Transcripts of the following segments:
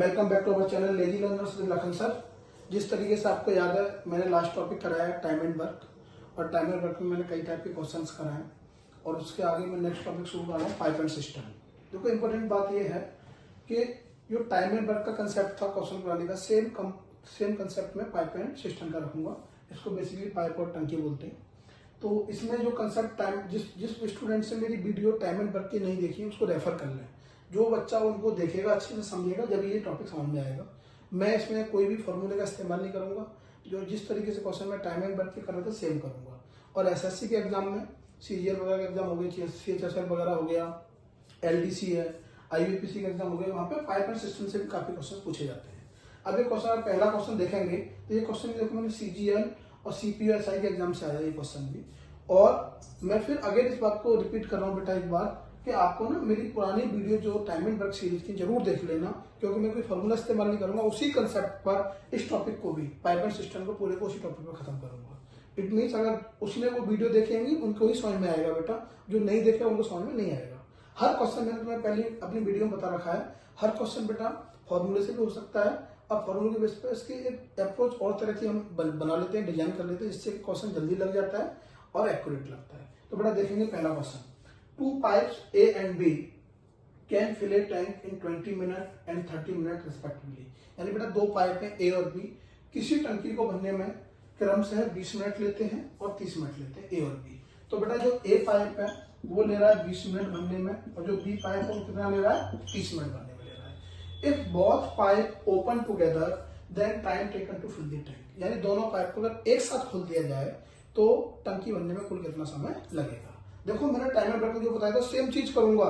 Welcome back to our channel lazy learners with Lakhan sir. जिस तरीके से आपको याद है मैंने लास्ट टॉपिक कराया टाइम एंड वर्क, और टाइम एंड वर्क में मैंने कई टाइप के क्वेश्चंस कराए और उसके आगे मैं नेक्स्ट टॉपिक शुरू कर रहा हूँ पाइप एंड सिस्टम। देखो इंपॉर्टेंट बात यह है कि जो टाइम एंड वर्क का कंसेप्ट था क्वेश्चन कराने का, सेम कंसेप्ट में पाइप एंड सिस्टम का रखूंगा। इसको बेसिकली पाइप और टंकी बोलते हैं। तो इसमें जो कंसेप्ट टाइम जिस स्टूडेंट से मेरी वीडियो टाइम एंड वर्क की नहीं देखी उसको रेफर कर लें। जो बच्चा उनको देखेगा अच्छे से समझेगा जब ये टॉपिक समझ में आएगा। मैं इसमें कोई भी फॉर्मूले का इस्तेमाल नहीं करूंगा। जो जिस तरीके से क्वेश्चन में टाइम एंड वर्क के कर रहा था सेम करूंगा। और एसएससी के एग्जाम में सीजीएल वगैरह के एग्जाम हो गए, सीएचएसएल वगैरह हो गया, एलडीसी है, आईबीपीसी का एग्जाम हो गया, वहां पे पाइप एंड सिस्टम से भी काफी क्वेश्चन पूछे जाते हैं। अब ये क्वेश्चन आप पहला क्वेश्चन देखेंगे तो ये क्वेश्चन देखो मैंने सीजीएल और सीपीयूएसआई के एग्जाम से आया ये क्वेश्चन भी। और मैं फिर अगेन इस बात को रिपीट कर रहा हूँ बेटा एक बार कि आपको ना मेरी पुरानी वीडियो जो टाइम एंड वर्क सीरीज की जरूर देख लेना, क्योंकि मैं कोई फॉर्मूला इस्तेमाल नहीं करूंगा। उसी कंसेप्ट पर इस टॉपिक को भी पाइप एंड सिस्टम को पूरे को उसी टॉपिक पर खत्म करूंगा। इट मीन्स अगर उसने वो वीडियो देखेंगी उनको ही समझ में आएगा बेटा, जो नहीं देखेगा उनको समझ में नहीं आएगा। हर क्वेश्चन मैंने तुम्हें पहले अपनी वीडियो में बता रखा है, हर क्वेश्चन बेटा फॉर्मूले से भी हो सकता है। अब फॉर्मूले के बेस पर इसकी एक अप्रोच और तरह की हम बना लेते हैं, डिजाइन कर लेते हैं, जिससे क्वेश्चन जल्दी लग जाता है और एक्यूरेट लगता है। तो बेटा देखेंगे पहला question, two pipes A and B can fill a tank in 20 minutes and 30 minutes respectively। यानी बेटा दो पाइप हैं A और B, किसी टंकी को भरने में क्रमशः 20 मिनट लेते हैं और 30 मिनट लेते हैं A और B। तो बेटा जो A पाइप है वो ले रहा है 20 मिनट भरने में, और जो B पाइप है वो कितना ले रहा है 30 मिनट भरने में ले रहा है। If both pipe open together then time taken to fill the tank. यानी दोनों पाइप को अगर एक साथ खोल दिया जाए तो टंकी भरने में कुल कितना समय लगेगा। देखो मैंने टाइम एंड वर्क में जो बताया था सेम चीज करूंगा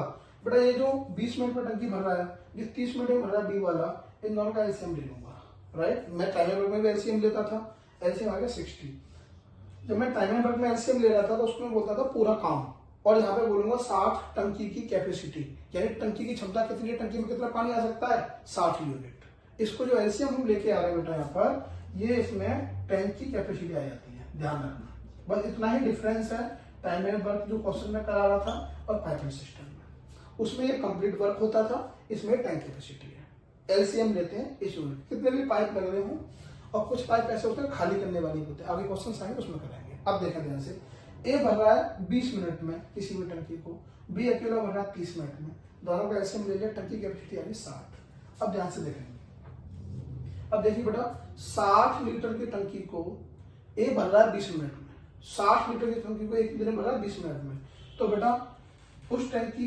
बेटा। ये जो 20 मिनट में टंकी भर रहा है, ये 30 मिनट में भर रहा है बी वाला, इन दोनों का एलसीएम ले लूंगा। राइट, मैं टाइम एंड वर्क में भी एलसीएम लेता था, एलसीएम आ गया 60। जब मैं टाइम एंड वर्क में एलसीएम ले रहा था तो उसमें बोलता था पूरा काम, और यहाँ पे बोलूंगा 60 टंकी की कैपेसिटी, यानी टंकी की क्षमता कितनी है, टंकी में कितना पानी आ सकता है 60 यूनिट। इसको जो एलसीएम हम लेके आ रहे हैं बेटा यहाँ पर, ये इसमें टैंक की कैपेसिटी आ जाती है, ध्यान रखना। बस इतना ही डिफरेंस है टाइम एंड वर्क जो क्वेश्चन में करा रहा था और पाइप एंड सिस्टम में। उसमें ये कंप्लीट वर्क होता था, इसमें टैंक कैपेसिटी है। एलसीएम लेते हैं इस यूनिट, कितने भी पाइप लग रहे हों, और कुछ पाइप ऐसे होते हैं खाली करने वाली होते हैं, आगे क्वेश्चन आएंगे उसमें कराएंगे। अब देखें ध्यान से, ए भर रहा है 20 मिनट में किसी भी टंकी को, बी अकेला भर रहा है 30 मिनट में, दोनों का एलसीएम ले लिया, टंकी कैपेसिटी आ गई 60। अब ध्यान से देखेंगे, अब देखिए बेटा 60 लीटर की टंकी को ए भर रहा है 20 मिनट में, 60 लीटर की टंकी को एक दिन भरा 20 मिनट में। तो बेटा उस टैंक की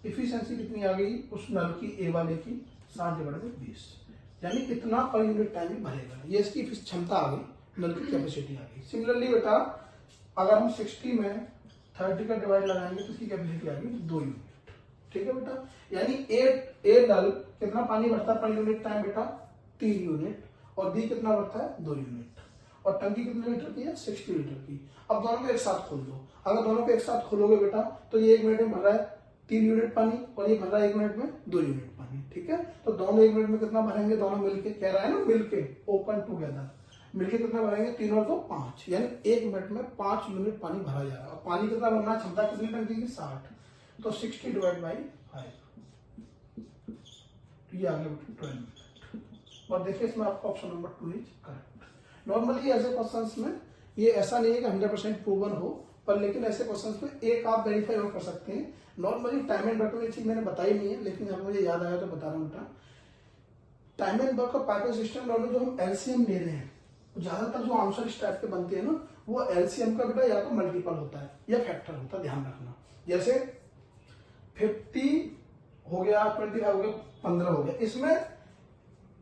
इफिशिएंसी कितनी आ गई उस नल की ए वाले की 60/20, यानी इतना पर यूनिट टाइम में भरेगा। ये इसकी क्षमता आ गई, नल की कैपेसिटी आ गई। सिमिलरली बेटा अगर हम 60 में 30 का डिवाइड लगाएंगे तो इसकी कैपेसिटी आ गई 2 यूनिट। ठीक है बेटा, यानी ए नल कितना पानी भरता है पर यूनिट टाइम बेटा 3 यूनिट, और बी कितना भरता है 2 यूनिट। और टंकी कितने लीटर की है 60 लीटर की। अब दोनों को एक साथ खोल दो, अगर दोनों को एक साथ खोलोगे बेटा तो ये 1 मिनट में भर रहा है 3 यूनिट पानी, और ये भर रहा है 1 मिनट में 2 यूनिट पानी। ठीक है, तो दोनों 1 मिनट में कितना भरेंगे, दोनों मिलके, कह रहा है ना मिलके, ओपन टुगेदर, मिलके कितना भरेंगे 3 और 2 5, यानी 1 मिनट में 5 यूनिट पानी भरा जा रहा है। और पानी कितना भरना, क्षमता कितनी टंकी की 60, तो 60/5, ये आ गया 12 मिनट। और देखिए इसमें आपका option number 2 is correct. Normally ऐसे क्वेश्चंस में ये ऐसा नहीं है कि 100% प्रूवन हो, पर लेकिन ऐसे क्वेश्चंस में एक आप वेरीफाई और कर सकते हैं। नॉर्मली टाइम एंड वर्क में चीज मैंने बताई नहीं है, लेकिन अगर मुझे याद आया तो बता रहा हूँ बेटा। टाइम एंड वर्क और पाइप एंड सिस्टम दोनों जो हम एलसीएम ले रहे हैं, ज्यादातर जो आंसर इस टाइप के बनते हैं ना, वो एलसीएम का बेटा या तो मल्टीपल होता है या फैक्टर होता है, ध्यान रखना। जैसे 50 हो गया, 25 हो गया, 15 हो गया, इसमें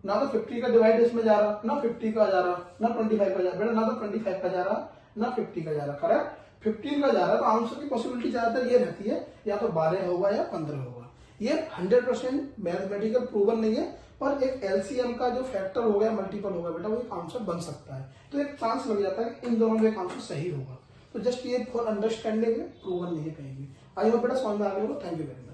ना तो 50 का डिवाइड इसमें जा रहा, ना 50 का जा रहा, ना 25 का जा रहा, ना तो 25 का जा रहा, ना 50 का जा रहा। करेक्ट, 15 का जा रहा है, तो आंसर की पॉसिबिलिटी ज्यादातर ये रहती है या तो 12 होगा या 15 होगा। ये 100% मैथमेटिकल प्रूवन नहीं है, पर एक एलसीएम का जो फैक्टर हो गया, मल्टीपल होगा बेटा, वो एक आंसर बन सकता है। तो एक चांस लग जाता है कि इन दोनों में एक आंसर सही होगा। तो जस्ट ये फॉर अंडरस्टैंडिंग है, प्रूवन नहीं है कहीं भी। आई होप बेटा समझ में आ गया होगा। Thank you very much.